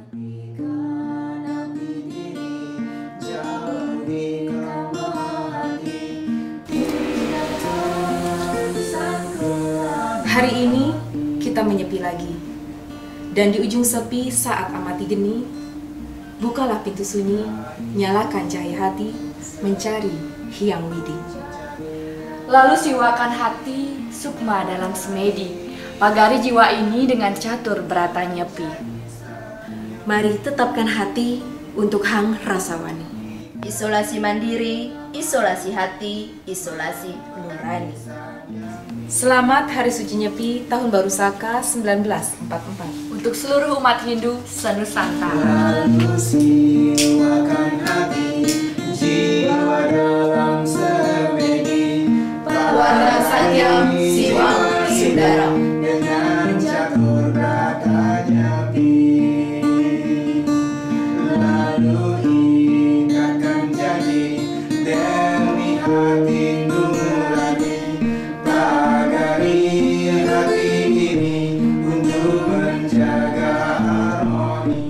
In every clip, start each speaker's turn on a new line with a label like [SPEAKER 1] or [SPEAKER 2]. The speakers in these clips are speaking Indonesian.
[SPEAKER 1] Hari ini kita menyepi lagi, dan di ujung sepi saat amati geni, bukalah pintu sunyi, nyalakan cahaya hati, mencari Hyang Widi.
[SPEAKER 2] Lalu siwakan hati, sukma dalam semedi, pagari jiwa ini dengan catur berata nyepi.
[SPEAKER 1] Mari tetapkan hati untuk Hang Rasawani.
[SPEAKER 3] Isolasi mandiri, isolasi hati, isolasi nurani.
[SPEAKER 1] Selamat Hari Suci Nyepi Tahun Baru Saka 1944
[SPEAKER 2] Untuk seluruh umat Hindu senusantara.
[SPEAKER 4] Lalu siwakan hati, jiwa dalam semedi,
[SPEAKER 3] Warna satyam, siwam, sundaram.
[SPEAKER 4] dengan catur berata nyepi. Lalu ikatkan janji demi hati nurani, pagari hati ini untuk menjaga harmoni.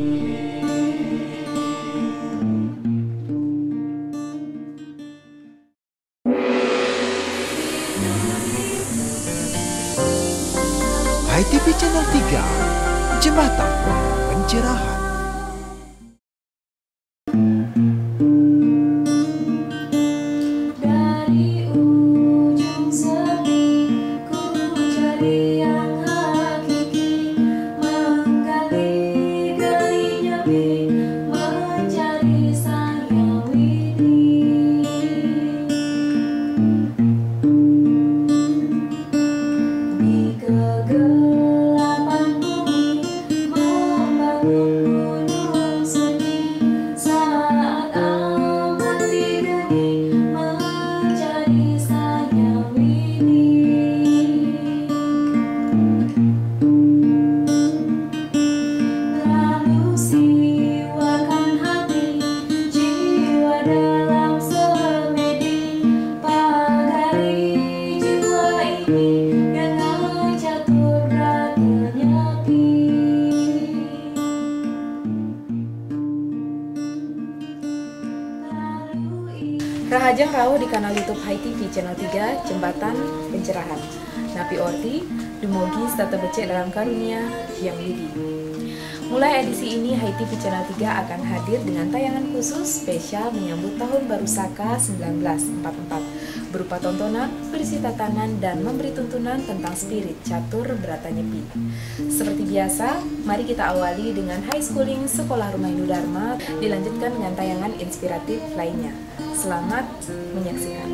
[SPEAKER 5] ITV Channel 3, Jembatan Pencerahan.
[SPEAKER 3] Dari ujung sepi, ku cari yang hakiki, menggali gali nyepi, mencari sang Hyang Widi. Di kegelapan bumi, membangun gunung sunyi, saat amat digeni, mencari sang Hyang Widi. Lalu siwakan hati, jiwa dalam semedi, pagari jiwa ini dengan catur berata nyepi.
[SPEAKER 1] Rahajang Rao di kanal YouTube HiTV Channel 3, Jembatan Pencerahan. Napi Orti, Dumogi serta becek dalam karunia Hyang Widi. Mulai edisi ini, HiTV Channel 3 akan hadir dengan tayangan khusus spesial menyambut Tahun Baru Saka 1944, berupa tontonan, berisi tatanan, dan memberi tuntunan tentang spirit catur berata nyepi. Seperti biasa, mari kita awali dengan high schooling Sekolah Rumah Hindu Dharma, dilanjutkan dengan tayangan inspiratif lainnya. Selamat menyaksikan.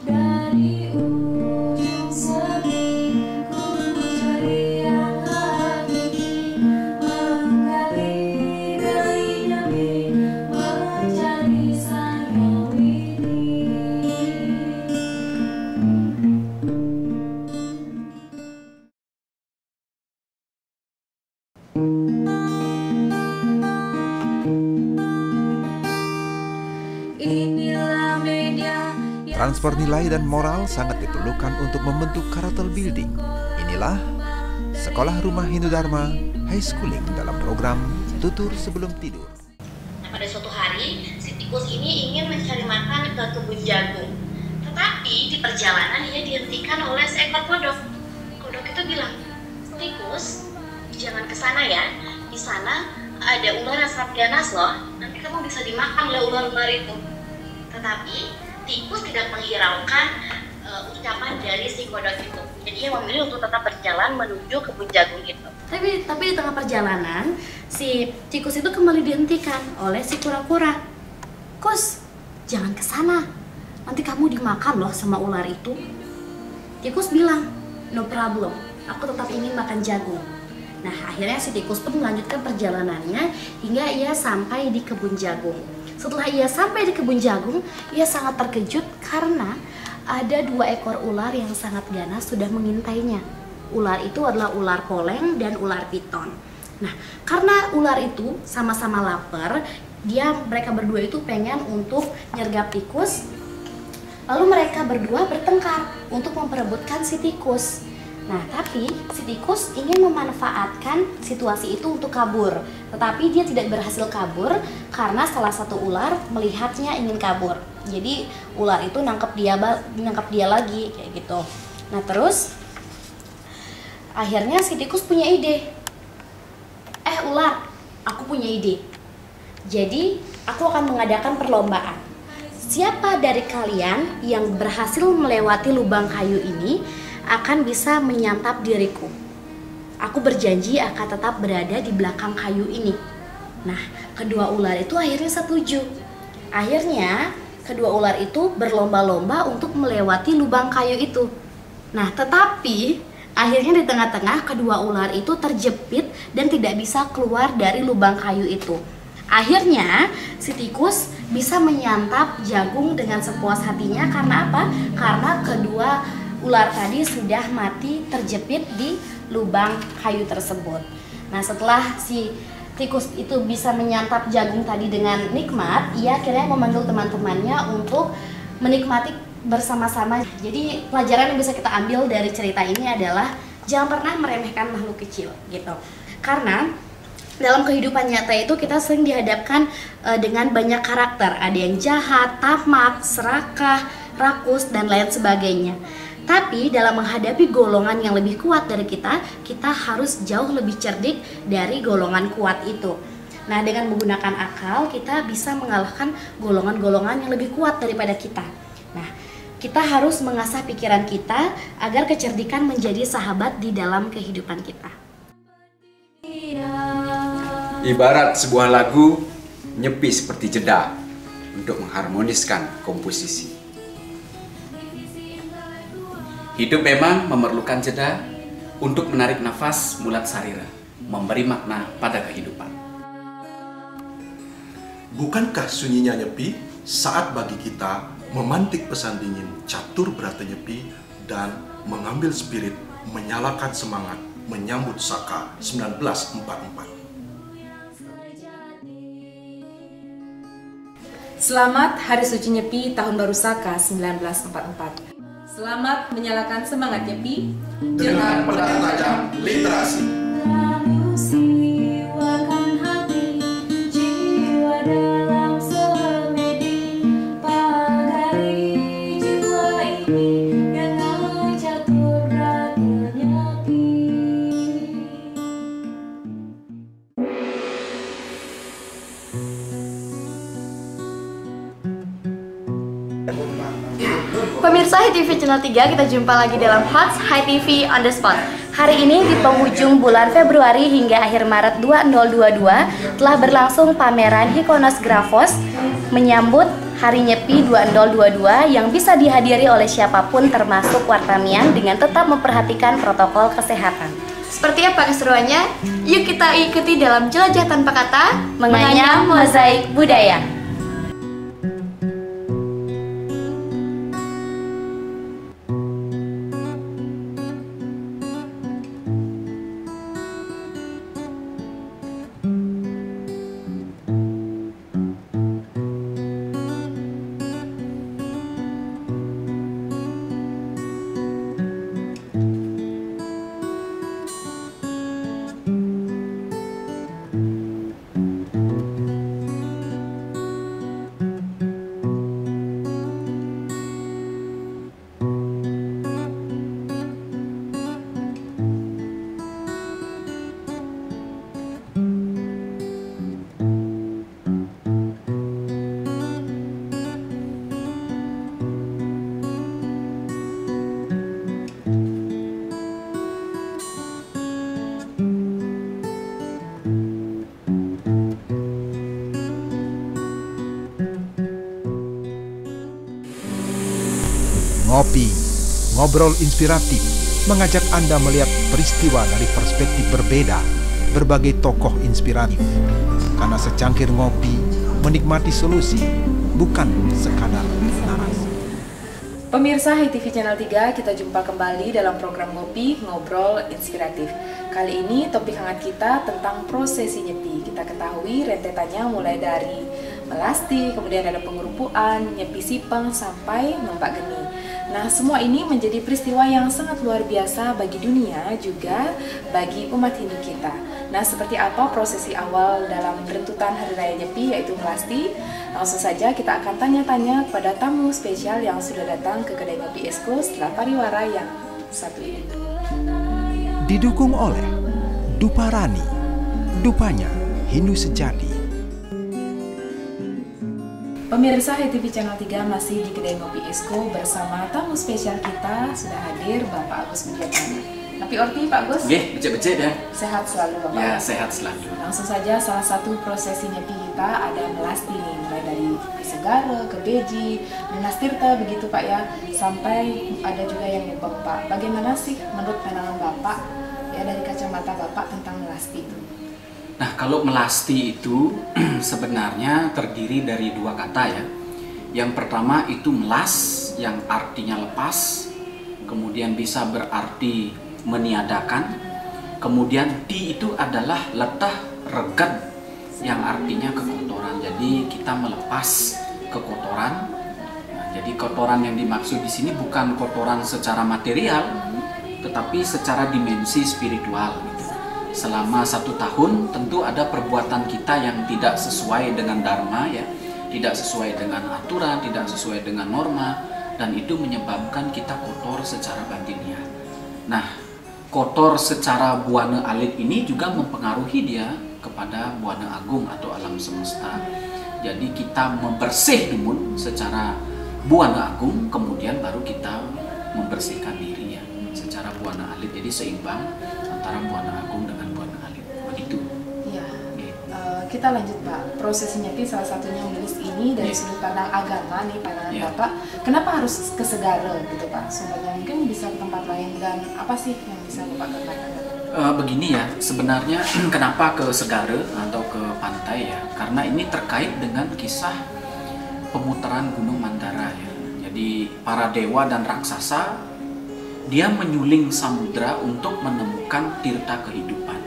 [SPEAKER 3] Dari ujung sepi, ku cari yang hakiki, menggali gali nyepi, mencari sang Hyang Widi. Inilah media yang
[SPEAKER 5] Transfer nilai dan moral sangat diperlukan untuk membentuk karakter building. Inilah Sekolah Rumah Hindu Dharma High Schooling dalam program Tutur Sebelum Tidur.
[SPEAKER 6] Nah, pada suatu hari, si tikus ini ingin mencari makan ke kebun jagung. Tetapi di perjalanan ia dihentikan oleh seekor kodok. Kodok itu bilang, "Tikus, jangan ke sana ya. Di sana ada ular yang sangat ganas loh. Nanti kamu bisa dimakan oleh ular-ular itu." Tetapi tikus tidak menghiraukan ucapan dari si kodok itu. Jadi ia memilih untuk tetap berjalan menuju kebun jagung itu.
[SPEAKER 7] Tapi di tengah perjalanan, si tikus itu kembali dihentikan oleh si kura-kura. "Kus, jangan ke sana. Nanti kamu dimakan loh sama ular itu." Tikus bilang, "No problem, aku tetap ingin makan jagung." Nah, akhirnya si tikus pun melanjutkan perjalanannya hingga ia sampai di kebun jagung. Setelah ia sampai di kebun jagung, ia sangat terkejut karena ada 2 ekor ular yang sangat ganas sudah mengintainya. Ular itu adalah ular poleng dan ular piton. Nah, karena ular itu sama-sama lapar, mereka berdua itu pengen untuk nyergap tikus. Lalu mereka berdua bertengkar untuk memperebutkan si tikus. Nah, tapi si tikus ingin memanfaatkan situasi itu untuk kabur. Tetapi dia tidak berhasil kabur karena salah satu ular melihatnya ingin kabur. Jadi ular itu nangkep dia lagi kayak gitu. Nah, terus akhirnya si tikus punya ide. Ular, aku punya ide. Jadi aku akan mengadakan perlombaan. Siapa dari kalian yang berhasil melewati lubang kayu ini akan bisa menyantap diriku. Aku berjanji akan tetap berada di belakang kayu ini. Nah, kedua ular itu akhirnya setuju. Akhirnya, kedua ular itu berlomba-lomba untuk melewati lubang kayu itu. Nah, tetapi akhirnya di tengah-tengah kedua ular itu terjepit dan tidak bisa keluar dari lubang kayu itu. Akhirnya, si tikus bisa menyantap jagung dengan sepuas hatinya karena apa? Karena kedua ular tadi sudah mati terjepit di lubang kayu tersebut. Nah, setelah si tikus itu bisa menyantap jagung tadi dengan nikmat, ia akhirnya memanggil teman-temannya untuk menikmati bersama-sama. Jadi pelajaran yang bisa kita ambil dari cerita ini adalah jangan pernah meremehkan makhluk kecil gitu. Karena dalam kehidupan nyata itu kita sering dihadapkan dengan banyak karakter. Ada yang jahat, tamak, serakah, rakus, dan lain sebagainya. Tapi dalam menghadapi golongan yang lebih kuat dari kita harus jauh lebih cerdik dari golongan kuat itu. Nah, dengan menggunakan akal, kita bisa mengalahkan golongan-golongan yang lebih kuat daripada kita. Nah, kita harus mengasah pikiran kita agar kecerdikan menjadi sahabat di dalam kehidupan kita.
[SPEAKER 8] Ibarat sebuah lagu, nyepi seperti jeda untuk mengharmoniskan komposisi. Hidup memang memerlukan jeda untuk menarik nafas mulat sarira, memberi makna pada kehidupan.
[SPEAKER 9] Bukankah sunyinya nyepi saat bagi kita memantik pesan dingin catur berata nyepi dan mengambil spirit menyalakan semangat menyambut Saka 1944.
[SPEAKER 1] Selamat Hari Suci Nyepi Tahun Baru Saka 1944. Selamat menyalakan semangat Nyepi
[SPEAKER 9] dengan pedang tajam literasi.
[SPEAKER 3] Siwakan hati, jiwa dalam semedi, pagari jiwa ini dengan catur rata nyepi.
[SPEAKER 2] Pemirsa HiTV Channel 3, kita jumpa lagi dalam Hots HiTV on the Spot. Hari ini di penghujung bulan Februari hingga akhir Maret 2022 telah berlangsung pameran Hikonos Grafos menyambut Hari Nyepi 2022 yang bisa dihadiri oleh siapapun termasuk wartamian dengan tetap memperhatikan protokol kesehatan. Seperti apa keseruannya? Yuk kita ikuti dalam jelajah tanpa kata, menganyam mozaik budaya.
[SPEAKER 5] Ngopi, ngobrol inspiratif, mengajak Anda melihat peristiwa dari perspektif berbeda, berbagai tokoh inspiratif. Karena secangkir ngopi, menikmati solusi, bukan sekadar narasi.
[SPEAKER 1] Pemirsa HiTV Channel 3, kita jumpa kembali dalam program Ngopi, Ngobrol Inspiratif. Kali ini topik hangat kita tentang prosesi nyepi. Kita ketahui rentetannya mulai dari melasti, kemudian ada pengerupuan, nyepi sipeng, sampai membak geni. Nah, semua ini menjadi peristiwa yang sangat luar biasa bagi dunia, juga bagi umat Hindu kita. Nah, seperti apa prosesi awal dalam rentutan Hari Raya Nyepi, yaitu melasti? Langsung saja kita akan tanya-tanya kepada tamu spesial yang sudah datang ke kedai Ngopi Esko setelah pariwara yang satu ini.
[SPEAKER 5] Didukung oleh Duparani, dupanya Hindu sejati.
[SPEAKER 1] Pemirsa HTV Channel 3 masih di kedai Ngopi Esko bersama tamu spesial kita, sudah hadir Bapak Agus Widyatana. Napi Orti, Pak Agus?
[SPEAKER 8] Nggih, becek-becek ya.
[SPEAKER 1] Sehat selalu Bapak?
[SPEAKER 8] Ya, sehat selalu.
[SPEAKER 1] Langsung saja, salah satu prosesi nyepi kita ada melasti nih, mulai dari Segara, ke Beji, Menastirta begitu Pak ya, sampai ada juga yang nyebok Pak. Bagaimana sih menurut pandangan Bapak, ya dari kacamata Bapak tentang melasti itu?
[SPEAKER 8] Nah, kalau melasti itu sebenarnya terdiri dari dua kata ya. Yang pertama itu melas, yang artinya lepas, kemudian bisa berarti meniadakan, kemudian di itu adalah letah reged, yang artinya kekotoran. Jadi kita melepas kekotoran. Nah, jadi kotoran yang dimaksud di sini bukan kotoran secara material, tetapi secara dimensi spiritual. Selama 1 tahun tentu ada perbuatan kita yang tidak sesuai dengan dharma ya, tidak sesuai dengan aturan, tidak sesuai dengan norma, dan itu menyebabkan kita kotor secara batiniah. Nah, kotor secara buana alit ini juga mempengaruhi dia kepada buana agung atau alam semesta. Jadi kita membersih dulu secara buana agung, kemudian baru kita membersihkan diri ya secara buana alit. Jadi seimbang antara buana agung dengan buana alit, begitu.
[SPEAKER 1] Iya. Kita lanjut Pak. Proses nyepi salah satunya menulis ini dari sudut pandang agama nih pandangan Bapak. Kenapa harus ke Segara gitu Pak? Sumbernya mungkin bisa ke tempat lain, dan apa sih yang bisa Bapak katakan?
[SPEAKER 8] Begini ya, sebenarnya kenapa ke Segara atau ke pantai ya? Karena ini terkait dengan kisah pemutaran Gunung Mandara ya. Jadi para dewa dan raksasa dia menyuling samudra untuk menemukan tirta kehidupan.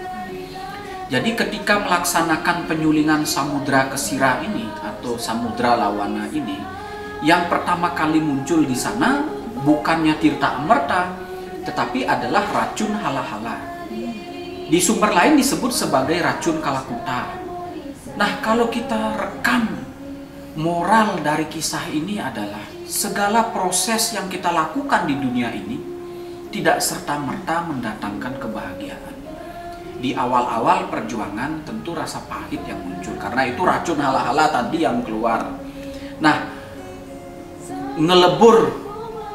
[SPEAKER 8] Jadi ketika melaksanakan penyulingan samudra Kesira ini atau samudra Lawana ini, yang pertama kali muncul di sana bukannya tirta amerta, tetapi adalah racun hala-hala. Di sumber lain disebut sebagai racun kalakuta. Nah, kalau kita rekam moral dari kisah ini adalah segala proses yang kita lakukan di dunia ini tidak serta-merta mendatangkan kebahagiaan. Di awal-awal perjuangan tentu rasa pahit yang muncul, karena itu racun hala-hala tadi yang keluar. Nah, ngelebur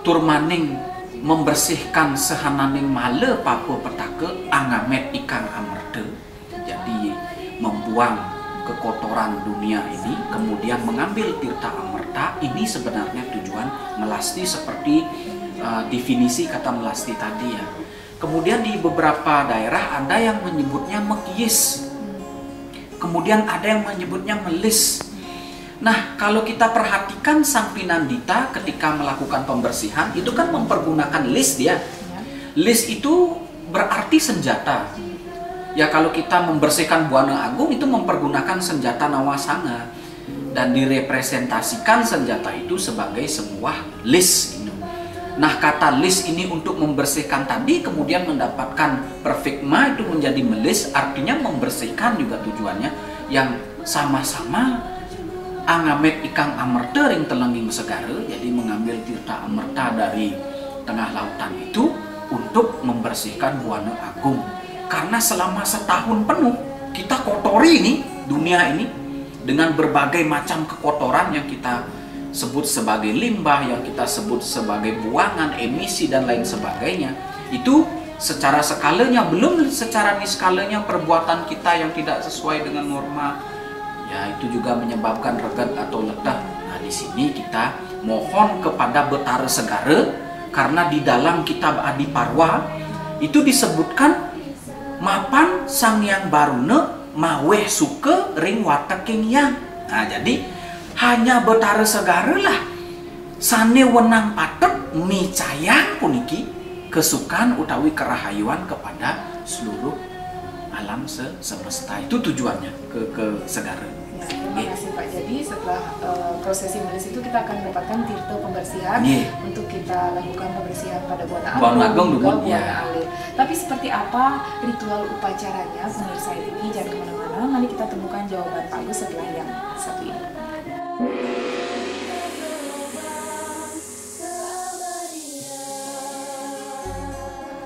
[SPEAKER 8] turmaning membersihkan sehananing male papo petake angamet ikan amerde. Jadi membuang kekotoran dunia ini, kemudian mengambil tirta amerta. Ini sebenarnya tujuan melasti seperti definisi kata melasti tadi ya. Kemudian di beberapa daerah ada yang menyebutnya mekiyis, kemudian ada yang menyebutnya melis. Nah, kalau kita perhatikan Sang Pinandita ketika melakukan pembersihan itu kan mempergunakan lis dia. Lis itu berarti senjata. Ya, kalau kita membersihkan Buana Agung itu mempergunakan senjata Nawasanga, dan direpresentasikan senjata itu sebagai sebuah lis. Nah, kata lis ini untuk membersihkan tadi kemudian mendapatkan perfekma itu menjadi melis, artinya membersihkan juga tujuannya, yang sama-sama angamet ikang amerta ring telenging Segara. Jadi mengambil tirta amerta dari tengah lautan itu untuk membersihkan Buana Agung. Karena selama 1 tahun penuh kita kotori ini dunia ini dengan berbagai macam kekotoran yang kita sebut sebagai limbah, yang kita sebut sebagai buangan, emisi, dan lain sebagainya. Itu secara skalanya, belum secara niskalanya perbuatan kita yang tidak sesuai dengan norma. Ya, itu juga menyebabkan reged atau letah. Nah, di sini kita mohon kepada Betara Segara, karena di dalam kitab Adiparwa itu disebutkan mapan Sang Hyang Baruna maweh suka ring wateking yang. Nah, jadi hanya Betara Segara lah sane wenang patet micayang puniki kesukaan utawi kerahayuan kepada seluruh alam semesta. Itu tujuannya ke Segara.
[SPEAKER 1] Nah, terima kasih Pak. Jadi setelah prosesi melis itu kita akan mendapatkan tirta pembersihan untuk kita lakukan pembersihan pada Buana Agung juga Buana Alir. Tapi seperti apa ritual upacaranya pemirsa ini, jangan kemana-mana. Mari kita temukan jawaban Pak Agus setelah yang satu ini.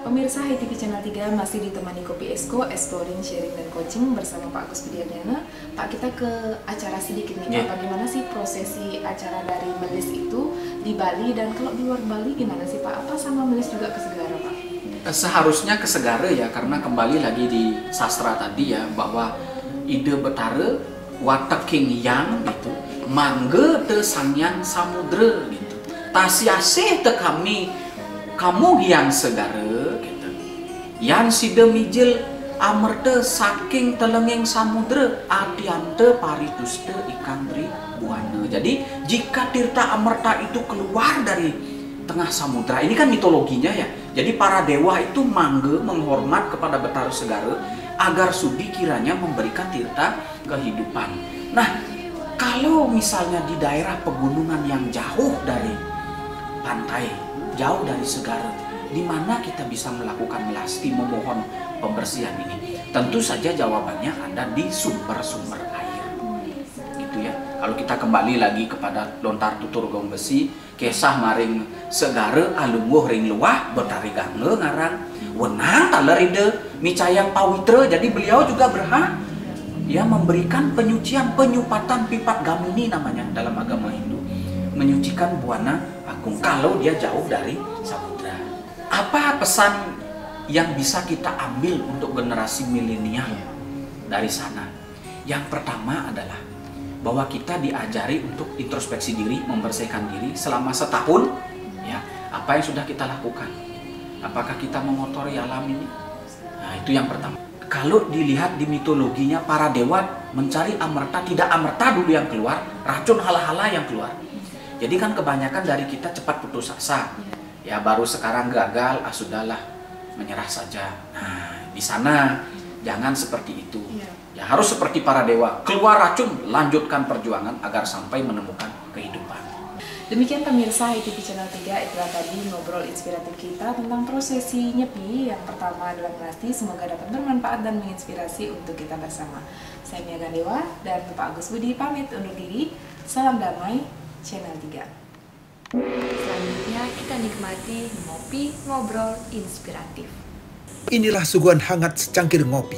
[SPEAKER 1] Pemirsa HiTV Channel 3 masih ditemani Kopi Esko, Exploring, Sharing, dan Coaching bersama Pak Agus Budiardiana. Pak, kita ke acara sedikit nih Pak, bagaimana sih prosesi acara dari melis itu di Bali, dan kalau di luar Bali gimana sih Pak? Apa sama melis juga ke Segara Pak?
[SPEAKER 8] Seharusnya ke Segara ya, karena kembali lagi di sastra tadi ya, bahwa ide betara wateking yang gitu, mangga te sanyang samudra gitu, tasiasih te kami kamu yang segara gitu, yang sida mijil amerta saking telenging samudra adiante parituste ikan beri buana. Jadi jika tirta amerta itu keluar dari tengah samudra, ini kan mitologinya ya, jadi para dewa itu mangga menghormat kepada Betara Segara agar sudi kiranya memberikan tirta kehidupan. Nah, kalau misalnya di daerah pegunungan yang jauh dari pantai, jauh dari Segara, di mana kita bisa melakukan melasti, memohon pembersihan ini? Tentu saja jawabannya ada di sumber-sumber air. Gitu ya. Kalau kita kembali lagi kepada lontar tutur gong besi, kisah maring Segara alungguh ring luah betari gangle ngarang wenang taleride micayang pawitra. Jadi beliau juga berhak ya memberikan penyucian, penyupatan pipat gamini namanya dalam agama Hindu, menyucikan Buana Agung kalau dia jauh dari samudra. Apa pesan yang bisa kita ambil untuk generasi milenial dari sana? Yang pertama adalah bahwa kita diajari untuk introspeksi diri, membersihkan diri selama setahun. Ya, apa yang sudah kita lakukan? Apakah kita mengotori alam ini? Nah, itu yang pertama. Kalau dilihat di mitologinya, para dewa mencari amerta, tidak amerta dulu yang keluar, racun hala-hala yang keluar. Jadi kan kebanyakan dari kita cepat putus asa. Ya baru sekarang gagal, sudahlah, menyerah saja. Nah, di sana jangan seperti itu. Ya harus seperti para dewa, keluar racun, lanjutkan perjuangan agar sampai menemukan kehidupan.
[SPEAKER 1] Demikian pemirsa HiTV Channel 3, itulah tadi ngobrol inspiratif kita tentang prosesi nyepi yang pertama adalah melasti. Semoga dapat bermanfaat dan menginspirasi untuk kita bersama. Saya Mia Gandewa dan Pak Agus Budi pamit undur diri. Salam damai Channel 3.
[SPEAKER 2] Selanjutnya kita nikmati ngopi ngobrol inspiratif.
[SPEAKER 5] Inilah suguhan hangat secangkir ngopi,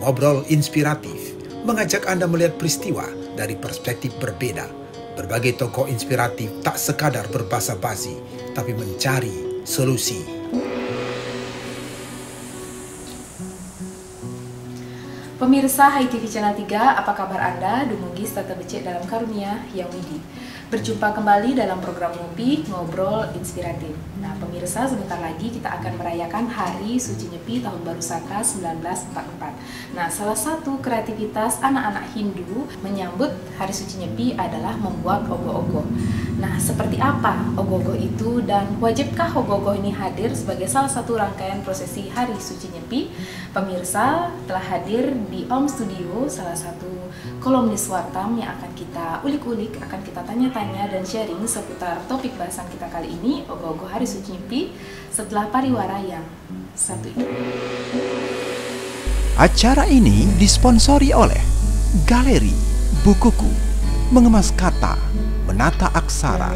[SPEAKER 5] ngobrol inspiratif, mengajak Anda melihat peristiwa dari perspektif berbeda. Berbagai tokoh inspiratif tak sekadar berbasa-basi, tapi mencari solusi.
[SPEAKER 1] Pemirsa HiTV Channel 3, apa kabar Anda? Dumugi tata becek dalam karunia yang widi. Berjumpa kembali dalam program Ngopi Ngobrol Inspiratif. Nah pemirsa, sebentar lagi kita akan merayakan Hari Suci Nyepi Tahun Baru Saka 1944. Nah salah satu kreativitas anak-anak Hindu menyambut Hari Suci Nyepi adalah membuat ogoh-ogoh. Nah seperti apa ogoh-ogoh itu, dan wajibkah ogoh-ogoh ini hadir sebagai salah satu rangkaian prosesi Hari Suci Nyepi? Pemirsa telah hadir di Om Studio, salah satu kolumnis Wartam yang akan kita ulik-ulik, akan kita tanya-tanya dan sharing seputar topik bahasan kita kali ini, ogoh-ogoh Hari Suci Nyepi, setelah pariwara yang satu ini.
[SPEAKER 5] Acara ini disponsori oleh Galeri Bukuku, Mengemas Kata, Menata Aksara,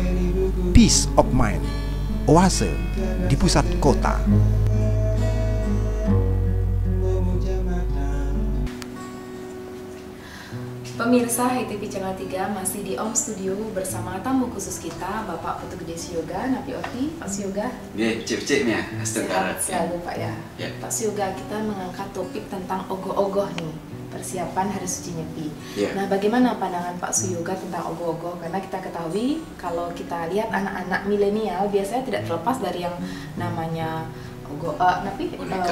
[SPEAKER 5] Peace of Mind, Oase di pusat kota.
[SPEAKER 1] Pemirsa HiTV Channel 3 masih di Om Studio bersama tamu khusus kita, Bapak Putu Gede Siyoga, Napi Orti. Pak Siyoga.
[SPEAKER 10] Ya, cip-cipnya.
[SPEAKER 1] Sehat selalu Pak ya. Pak Siyoga, kita mengangkat topik tentang ogoh-ogoh nih, persiapan Hari Suci Nyepi. Nah, bagaimana pandangan Pak Siyoga tentang ogoh-ogoh? Karena kita ketahui kalau kita lihat anak-anak milenial biasanya tidak terlepas dari yang namanya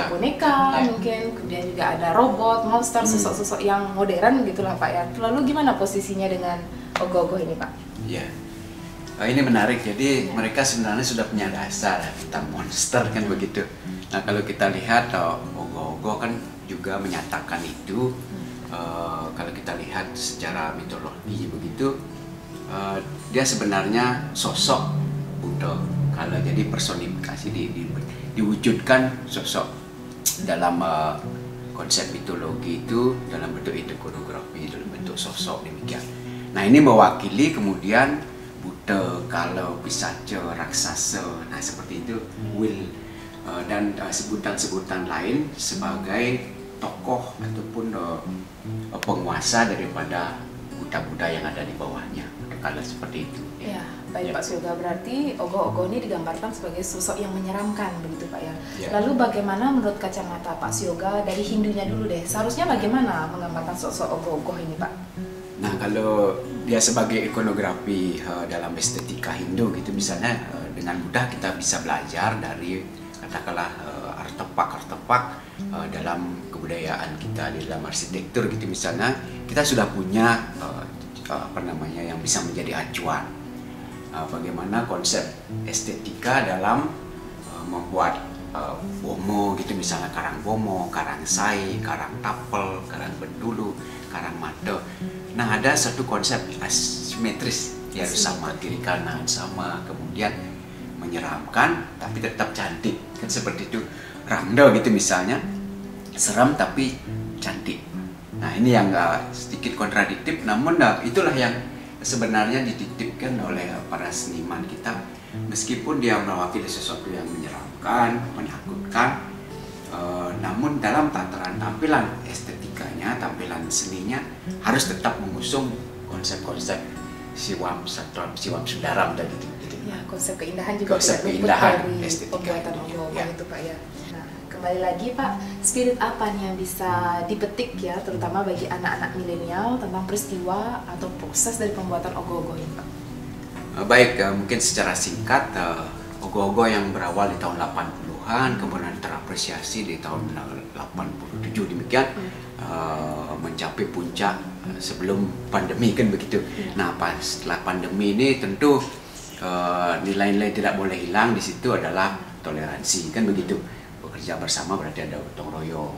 [SPEAKER 1] boneka mungkin, kemudian juga ada robot, monster, sosok-sosok yang modern gitulah Pak ya. Lalu gimana posisinya dengan ogoh-ogoh ini Pak?
[SPEAKER 10] Iya, ini menarik. Jadi mereka sebenarnya sudah punya dasar tentang monster kan begitu. Nah kalau kita lihat ogoh-ogoh kan juga menyatakan itu kalau kita lihat secara mitologi begitu, dia sebenarnya sosok Buddha. Kalau jadi personifikasi diwujudkan sosok dalam konsep mitologi itu dalam bentuk ikonografi, dalam bentuk sosok demikian. Nah ini mewakili kemudian Buddha, kalau pisaca, raksasa, nah seperti itu, will dan sebutan-sebutan lain sebagai tokoh ataupun penguasa daripada budak-budak yang ada di bawahnya. Kalau seperti itu.
[SPEAKER 1] Ya, baik Pak Syoga, berarti ogoh-ogoh ini digambarkan sebagai sosok yang menyeramkan begitu Pak ya. Lalu bagaimana menurut kacamata Pak Syoga dari Hindunya dulu deh, seharusnya bagaimana menggambarkan sosok ogoh-ogoh ini Pak?
[SPEAKER 10] Nah kalau dia sebagai ikonografi dalam estetika Hindu gitu misalnya, dengan mudah kita bisa belajar dari katakanlah artefak-artefak dalam kebudayaan kita, di dalam arsitektur gitu misalnya, kita sudah punya yang bisa menjadi acuan bagaimana konsep estetika dalam membuat bomo gitu misalnya, karang bomo, karang sai, karang tapel, karang bendulu, karang mata. Nah ada satu konsep asimetris, ya harus sama kiri kanan sama, kemudian menyeramkan tapi tetap cantik kan, seperti itu. Rangda gitu misalnya, seram tapi cantik. Nah ini yang sedikit kontradiktif, namun itulah yang sebenarnya dititipkan oleh para seniman kita. Meskipun dia mewakili sesuatu yang menyeramkan, menakutkan, namun dalam tataran tampilan estetikanya, tampilan seninya harus tetap mengusung konsep-konsep siwam sudaram tadi itu.
[SPEAKER 1] Ya, konsep keindahan juga
[SPEAKER 10] konsep
[SPEAKER 1] tidak luput dari pembuatan ogoh-ogoh itu Pak ya. Kembali lagi Pak, spirit apa nih yang bisa dipetik ya, terutama bagi anak-anak milenial tentang peristiwa atau proses dari pembuatan ogoh-ogoh ini Pak?
[SPEAKER 10] Baik, mungkin secara singkat, ogoh-ogoh yang berawal di tahun 80-an, kemudian terapresiasi di tahun 87 demikian, mencapai puncak sebelum pandemi kan begitu. Nah pas setelah pandemi ini tentu nilai-nilai tidak boleh hilang di situ adalah toleransi kan begitu. Bekerja bersama berarti ada gotong royong.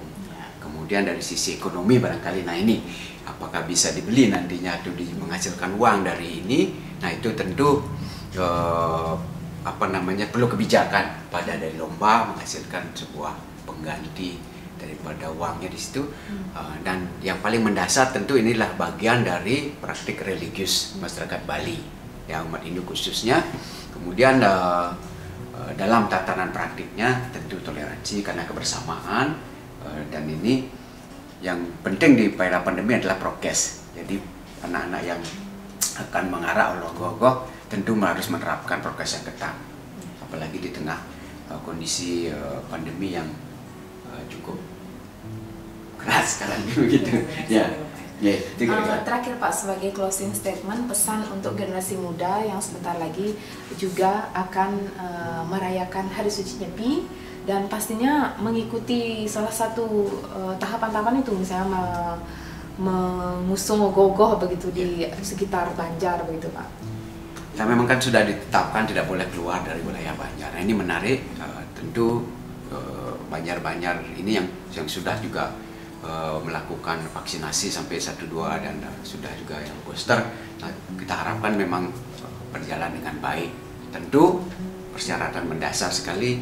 [SPEAKER 10] Kemudian dari sisi ekonomi barangkali, nah ini apakah bisa dibeli nantinya atau menghasilkan uang dari ini? Nah itu tentu perlu kebijakan pada dari lomba menghasilkan sebuah pengganti daripada uangnya di situ. Dan yang paling mendasar tentu inilah bagian dari praktik religius masyarakat Bali, ya umat Hindu khususnya. Kemudian dalam tatanan praktiknya tentu toleransi karena kebersamaan, dan ini yang penting di era pandemi adalah prokes. Jadi anak-anak yang akan mengarah ogoh-ogoh tentu harus menerapkan prokes yang ketat, apalagi di tengah kondisi pandemi yang cukup keras sekarang begitu.
[SPEAKER 1] Terakhir Pak, sebagai closing statement, pesan untuk generasi muda yang sebentar lagi juga akan merayakan Hari Suci Nyepi dan pastinya mengikuti salah satu tahapan-tahapan itu, misalnya mengusung ogoh-ogoh begitu di sekitar Banjar begitu Pak.
[SPEAKER 10] Ya memang kan sudah ditetapkan tidak boleh keluar dari wilayah Banjar. Nah, ini menarik, tentu Banjar-Banjar ini yang sudah juga melakukan vaksinasi sampai 1-2 dan sudah juga yang booster. Nah, kita harapkan memang berjalan dengan baik. Tentu persyaratan mendasar sekali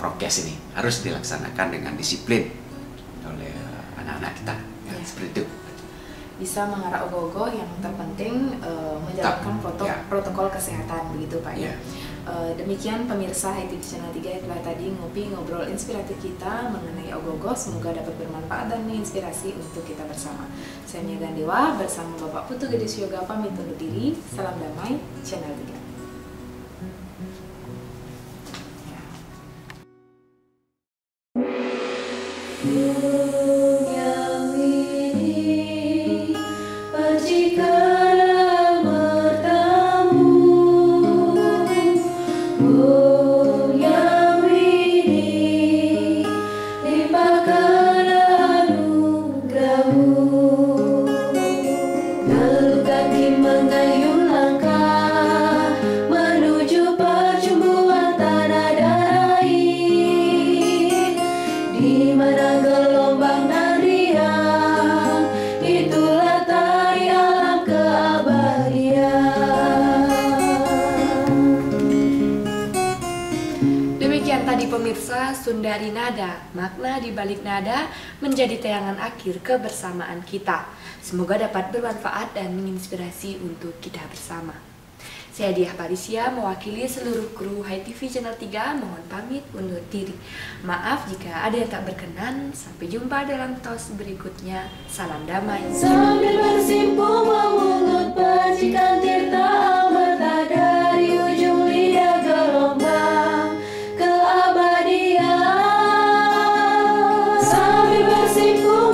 [SPEAKER 10] prokes ini harus dilaksanakan dengan disiplin oleh anak-anak kita. Seperti itu.
[SPEAKER 1] Bisa mengarah ogoh-ogoh, yang terpenting menjalankan protokol kesehatan begitu Pak ya. Demikian pemirsa HiTV Channel 3 yang telah tadi ngobrol inspiratif kita mengenai ogoh-ogoh. Semoga dapat bermanfaat dan menginspirasi untuk kita bersama. Saya Mia Gandewa bersama Bapak Putu Gede Syoga pamit undur diri. Salam damai Channel 3.
[SPEAKER 3] Di mana gelombang dan riang
[SPEAKER 11] tersusun dari nada, makna di balik nada menjadi tayangan akhir kebersamaan kita. Semoga dapat bermanfaat dan menginspirasi untuk kita bersama. Saya Diah Parisia mewakili seluruh kru HiTV Channel 3 mohon pamit undur diri. Maaf jika ada yang tak berkenan. Sampai jumpa dalam tos berikutnya. Salam damai.
[SPEAKER 3] Sambil bersimpu memungut percikan tirta amarta dari ujung lidah gelombang keabadian. Sambil bersimpu